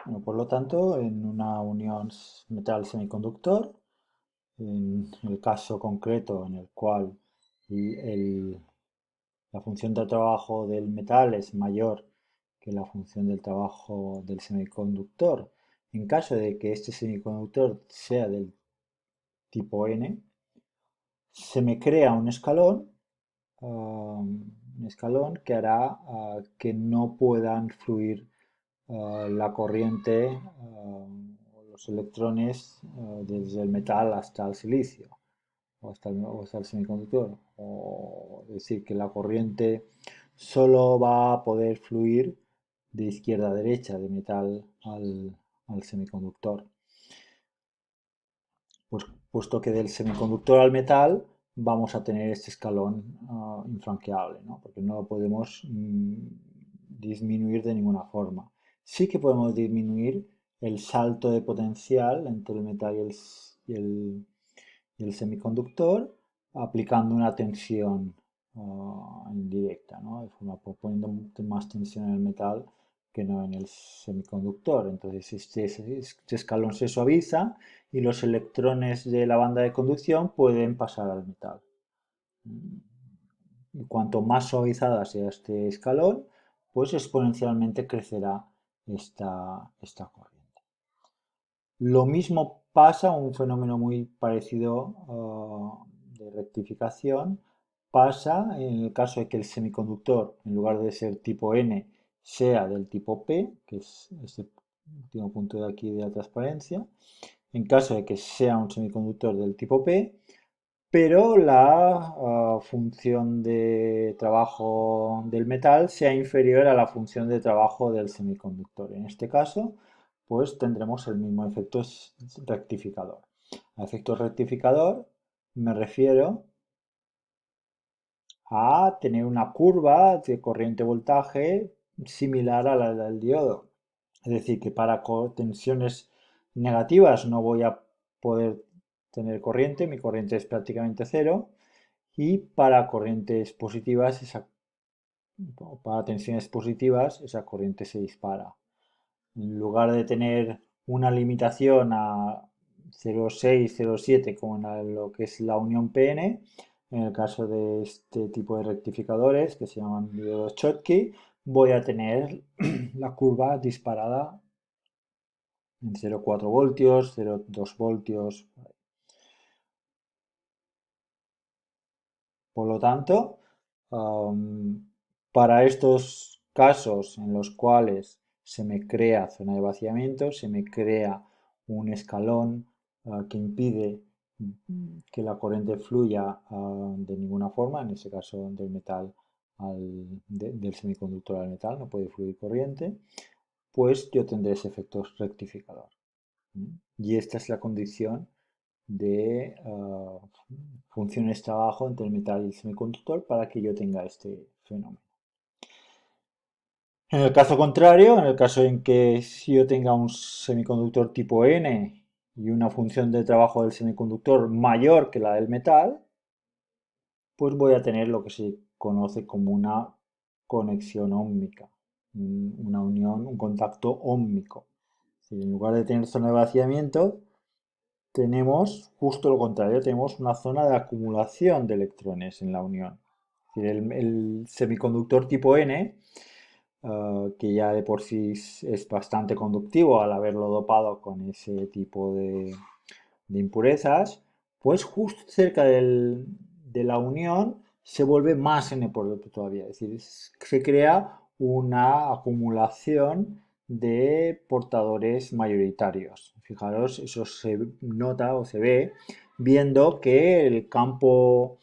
Bueno, por lo tanto, en una unión metal-semiconductor, en el caso concreto en el cual el- la función de trabajo del metal es mayor que la función del trabajo del semiconductor, en caso de que este semiconductor sea del tipo N, se me crea un escalón que hará que no puedan fluir la corriente o los electrones desde el metal hasta el silicio o hasta el semiconductor. O es decir, que la corriente solo va a poder fluir de izquierda a derecha, de metal al semiconductor. Pues puesto que del semiconductor al metal vamos a tener este escalón infranqueable, ¿no? Porque no lo podemos disminuir de ninguna forma. Sí que podemos disminuir el salto de potencial entre el metal y el semiconductor aplicando una tensión indirecta, ¿no? De forma, poniendo más tensión en el metal que no en el semiconductor. Entonces este escalón se suaviza y los electrones de la banda de conducción pueden pasar al metal. Y cuanto más suavizada sea este escalón, pues exponencialmente crecerá esta corriente. Lo mismo pasa, un fenómeno muy parecido de rectificación, pasa en el caso de que el semiconductor, en lugar de ser tipo N, sea del tipo P, que es este último punto de aquí de la transparencia. En caso de que sea un semiconductor del tipo P, pero la función de trabajo del metal sea inferior a la función de trabajo del semiconductor. En este caso, pues tendremos el mismo efecto rectificador. A efecto rectificador me refiero a tener una curva de corriente-voltaje similar a la del diodo. Es decir, que para tensiones negativas no voy a poder tener corriente, mi corriente es prácticamente cero, y para corrientes positivas, para tensiones positivas, esa corriente se dispara. En lugar de tener una limitación a 0,6, 0,7 como en lo que es la unión PN, en el caso de este tipo de rectificadores que se llaman diodos Schottky, voy a tener la curva disparada en 0,4 voltios, 0,2 voltios. Por lo tanto, para estos casos en los cuales se me crea zona de vaciamiento, se me crea un escalón que impide que la corriente fluya de ninguna forma, en este caso del metal del semiconductor al metal, no puede fluir corriente, pues yo tendré ese efecto rectificador. Y esta es la condición de funciones trabajo entre el metal y el semiconductor para que yo tenga este fenómeno. En el caso contrario, en el caso en que si yo tenga un semiconductor tipo N y una función de trabajo del semiconductor mayor que la del metal, pues voy a tener lo que se conoce como una conexión óhmica, una unión, un contacto óhmico. En lugar de tener zona de vaciamiento, tenemos justo lo contrario, tenemos una zona de acumulación de electrones en la unión. Es decir, el semiconductor tipo N, que ya de por sí es bastante conductivo al haberlo dopado con ese tipo de impurezas, pues justo cerca de la unión se vuelve más N por todavía. Es decir, se crea una acumulación de portadores mayoritarios. Fijaros, eso se nota o se ve viendo que el campo,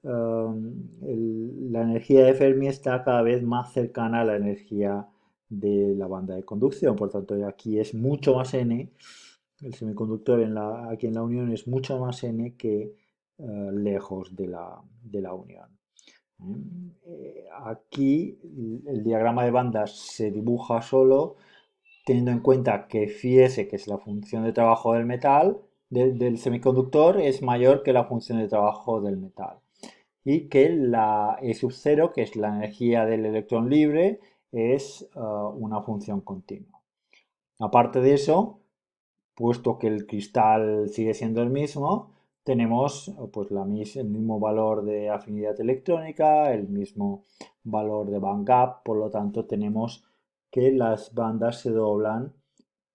la energía de Fermi está cada vez más cercana a la energía de la banda de conducción. Por tanto, aquí es mucho más N, el semiconductor aquí en la unión es mucho más N que lejos de la unión. Aquí el diagrama de bandas se dibuja solo teniendo en cuenta que Φs, que es la función de trabajo del metal, del semiconductor, es mayor que la función de trabajo del metal. Y que la E sub 0, que es la energía del electrón libre, es una función continua. Aparte de eso, puesto que el cristal sigue siendo el mismo, tenemos pues el mismo valor de afinidad electrónica, el mismo valor de band gap, por lo tanto tenemos que las bandas se doblan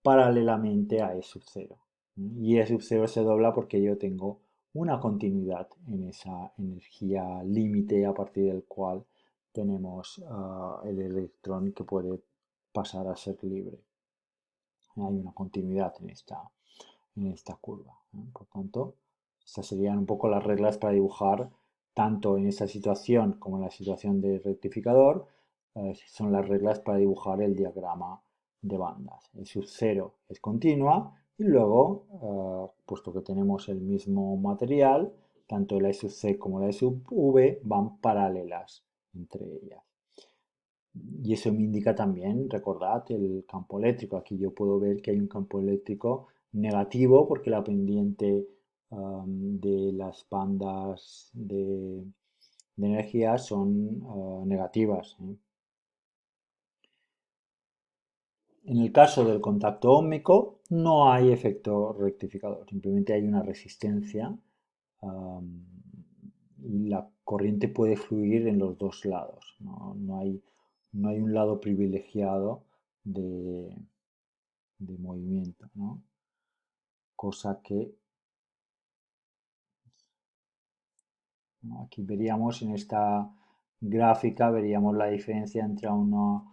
paralelamente a E sub 0. Y E sub 0 se dobla porque yo tengo una continuidad en esa energía límite a partir del cual tenemos el electrón que puede pasar a ser libre. Hay una continuidad en esta curva. Por tanto, estas serían un poco las reglas para dibujar tanto en esta situación como en la situación de rectificador. Son las reglas para dibujar el diagrama de bandas. El sub 0 es continua y luego, puesto que tenemos el mismo material, tanto la E sub C como la E sub V van paralelas entre ellas. Y eso me indica también, recordad, el campo eléctrico. Aquí yo puedo ver que hay un campo eléctrico negativo porque la pendiente de las bandas de energía son negativas. En el caso del contacto óhmico no hay efecto rectificador, simplemente hay una resistencia um, y la corriente puede fluir en los dos lados. No hay un lado privilegiado de, de movimiento, ¿no? Cosa que ¿no? Aquí veríamos en esta gráfica, veríamos la diferencia entre una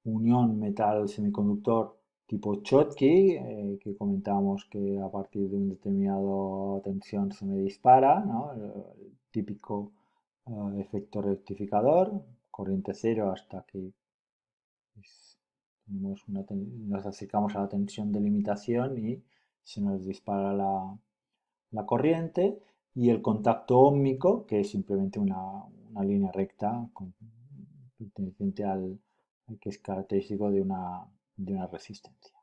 unión metal semiconductor tipo Schottky, que comentábamos que a partir de un determinado tensión se me dispara, ¿no? El típico efecto rectificador, corriente cero hasta que pues, nos acercamos a la tensión de limitación y se nos dispara la corriente, y el contacto óhmico, que es simplemente una línea recta perteneciente al que es característico de una resistencia.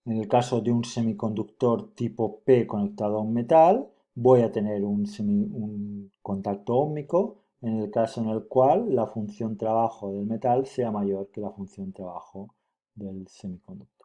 En el caso de un semiconductor tipo P conectado a un metal, voy a tener un contacto óhmico en el caso en el cual la función trabajo del metal sea mayor que la función trabajo del semiconductor.